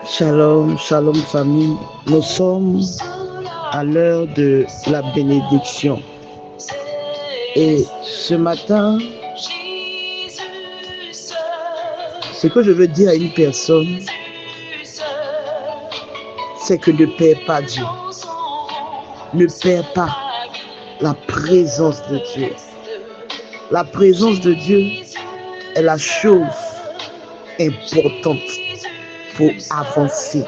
Shalom, shalom famille. Nous sommes à l'heure de la bénédiction. Et ce matin, ce que je veux dire à une personne, c'est que ne perds pas Dieu. Ne perds pas la présence de Dieu. La présence de Dieu est la chose importante pour avancer.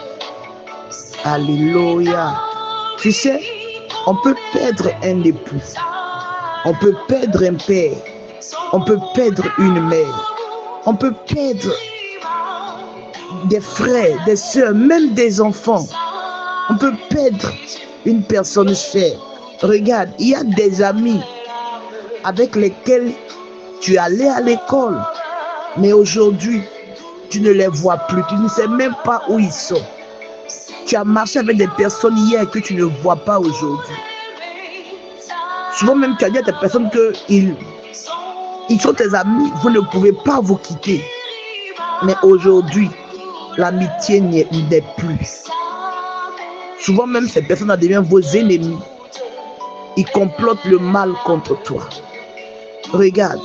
Alléluia. Tu sais, on peut perdre un époux, on peut perdre un père, on peut perdre une mère, on peut perdre des frères, des sœurs, même des enfants. On peut perdre une personne chère. Regarde, il y a des amis avec lesquels tu allais à l'école, mais aujourd'hui, tu ne les vois plus, tu ne sais même pas où ils sont. Tu as marché avec des personnes hier que tu ne vois pas aujourd'hui. Souvent même, tu as dit à tes personnes qu'ils sont tes amis, vous ne pouvez pas vous quitter. Mais aujourd'hui, l'amitié n'est plus. Souvent même, ces personnes deviennent vos ennemis. Ils complotent le mal contre toi. Regarde,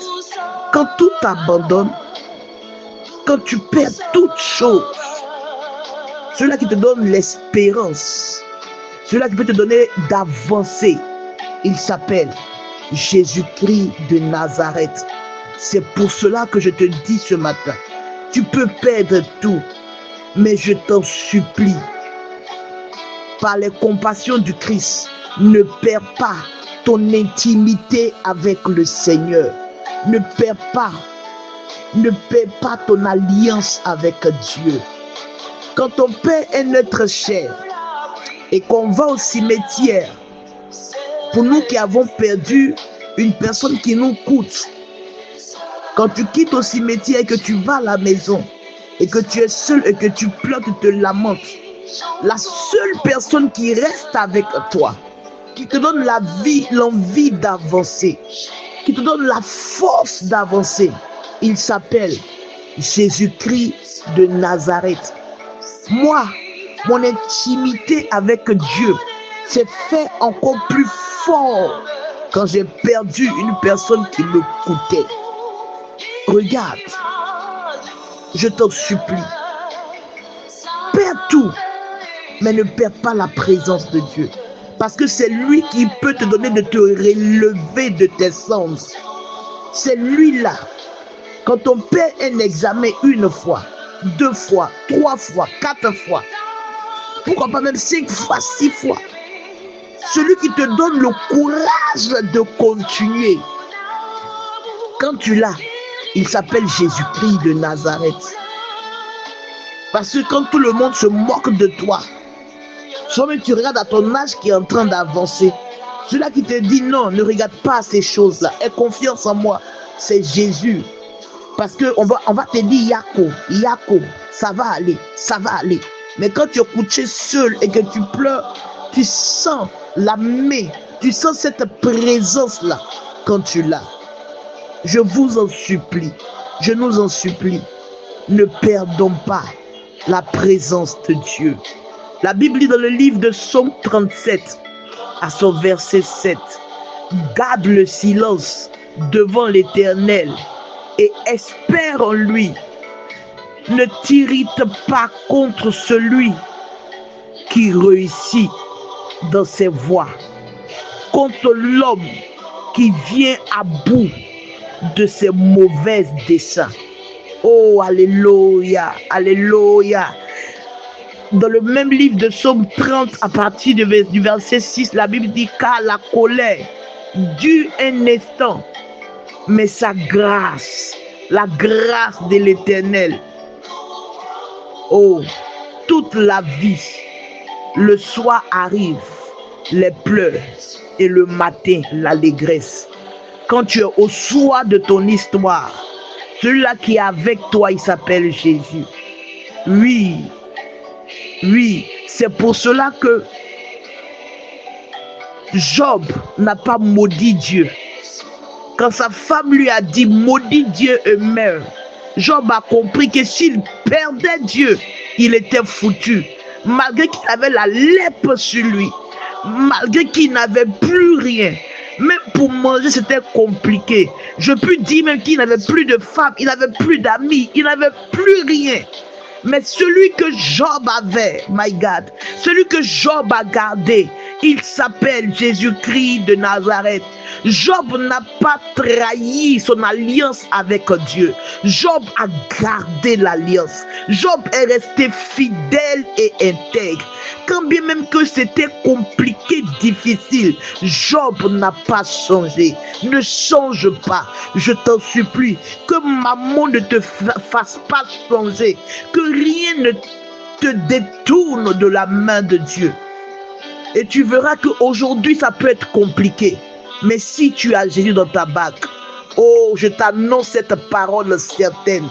quand tout t'abandonne, quand tu perds toute chose, celui-là qui te donne l'espérance, celui-là qui peut te donner d'avancer, il s'appelle Jésus-Christ de Nazareth. C'est pour cela que je te dis ce matin, tu peux perdre tout, mais je t'en supplie, par les compassions du Christ, ne perds pas ton intimité avec le Seigneur. Ne perds pas ton alliance avec Dieu. Quand on perd un être cher et qu'on va au cimetière, pour nous qui avons perdu une personne qui nous coûte, quand tu quittes au cimetière et que tu vas à la maison et que tu es seul et que tu pleures, tu te lamentes, la seule personne qui reste avec toi, qui te donne la vie, l'envie d'avancer, qui te donne la force d'avancer, il s'appelle Jésus-Christ de Nazareth. Moi, mon intimité avec Dieu s'est fait encore plus fort quand j'ai perdu une personne qui me coûtait. Regarde, je t'en supplie, perds tout, mais ne perds pas la présence de Dieu. Parce que c'est lui qui peut te donner de te relever de tes cendres. C'est lui-là. Quand on perd un examen une fois, 2 fois, 3 fois, 4 fois, pourquoi pas même 5 fois, 6 fois, celui qui te donne le courage de continuer, quand tu l'as, il s'appelle Jésus-Christ de Nazareth. Parce que quand tout le monde se moque de toi, soit tu regardes à ton âge qui est en train d'avancer, celui-là qui te dit non, ne regarde pas ces choses-là, aie confiance en moi, c'est Jésus. Parce qu'on va te dire Yako, ça va aller. Mais quand tu es couché seul et que tu pleures, tu sens la main, tu sens cette présence-là quand tu l'as. Je vous en supplie, je nous en supplie, ne perdons pas la présence de Dieu. La Bible dit dans le livre de Psaume 37, à son verset 7, garde le silence devant l'Éternel et espère en lui. Ne t'irrite pas contre celui qui réussit dans ses voies, contre l'homme qui vient à bout de ses mauvais desseins. Oh, alléluia, alléluia. Dans le même livre de Psaume 30, à partir du verset 6, la Bible dit car la colère dure un instant, mais sa grâce, la grâce de l'Éternel, oh, toute la vie, le soir arrive, les pleurs, et le matin, l'allégresse. Quand tu es au soir de ton histoire, celui-là qui est avec toi, il s'appelle Jésus. Oui, c'est pour cela que Job n'a pas maudit Dieu. Quand sa femme lui a dit maudit Dieu et meurt, Job a compris que s'il perdait Dieu, il était foutu. Malgré qu'il avait la lèpre sur lui, malgré qu'il n'avait plus rien, même pour manger, c'était compliqué. Je peux dire même qu'il n'avait plus de femme, il n'avait plus d'amis, il n'avait plus rien. Mais celui que Job avait, my God, celui que Job a gardé, il s'appelle Jésus-Christ de Nazareth. Job n'a pas trahi son alliance avec Dieu. Job a gardé l'alliance. Job est resté fidèle et intègre. Quand bien même que c'était compliqué, difficile, Job n'a pas changé. Ne change pas. Je t'en supplie. Que maman ne te fasse pas changer. Que rien ne te détourne de la main de Dieu. Et tu verras qu'aujourd'hui, ça peut être compliqué. Mais si tu as Jésus dans ta bague, oh, je t'annonce cette parole certaine.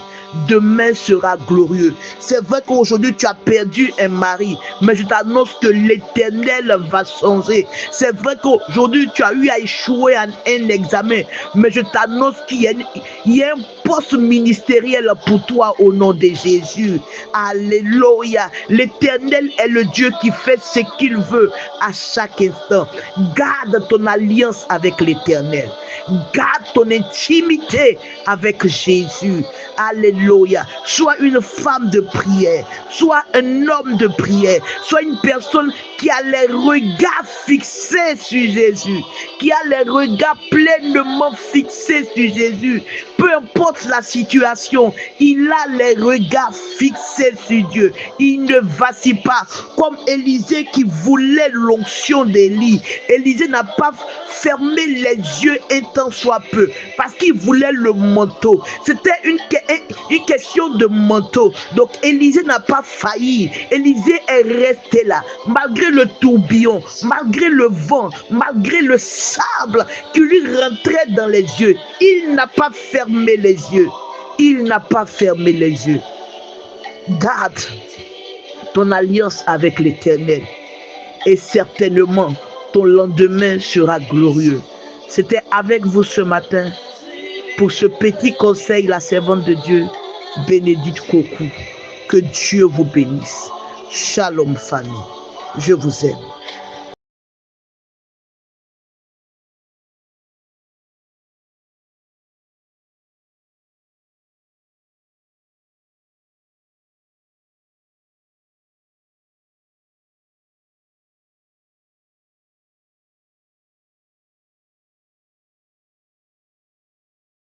Demain sera glorieux. C'est vrai qu'aujourd'hui tu as perdu un mari, mais je t'annonce que l'Éternel va changer. C'est vrai qu'aujourd'hui tu as eu à échouer à un examen, mais je t'annonce qu'il y a un poste ministériel pour toi au nom de Jésus. Alléluia. L'Éternel est le Dieu qui fait ce qu'il veut à chaque instant. Garde ton alliance avec l'Éternel. Garde ton intimité avec Jésus. Alléluia. Sois une femme de prière. Sois un homme de prière. Sois une personne qui a les regards fixés sur Jésus. Qui a les regards pleinement fixés sur Jésus. Peu importe la situation, il a les regards fixés sur Dieu. Il ne vacille pas. Comme Élisée qui voulait l'onction d'Élie. Élisée n'a pas fermé les yeux un temps soit peu. Parce qu'il voulait le manteau. C'était une question de manteau. Donc Élisée n'a pas failli. Élisée est resté là. Malgré le tourbillon, malgré le vent, malgré le sable qui lui rentrait dans les yeux. Il n'a pas fermé les yeux. Il n'a pas fermé les yeux. Garde ton alliance avec l'Éternel. Et certainement, ton lendemain sera glorieux. C'était avec vous ce matin. Pour ce petit conseil, la servante de Dieu, Bénédicte Kokou. Que Dieu vous bénisse. Shalom famille. Je vous aime.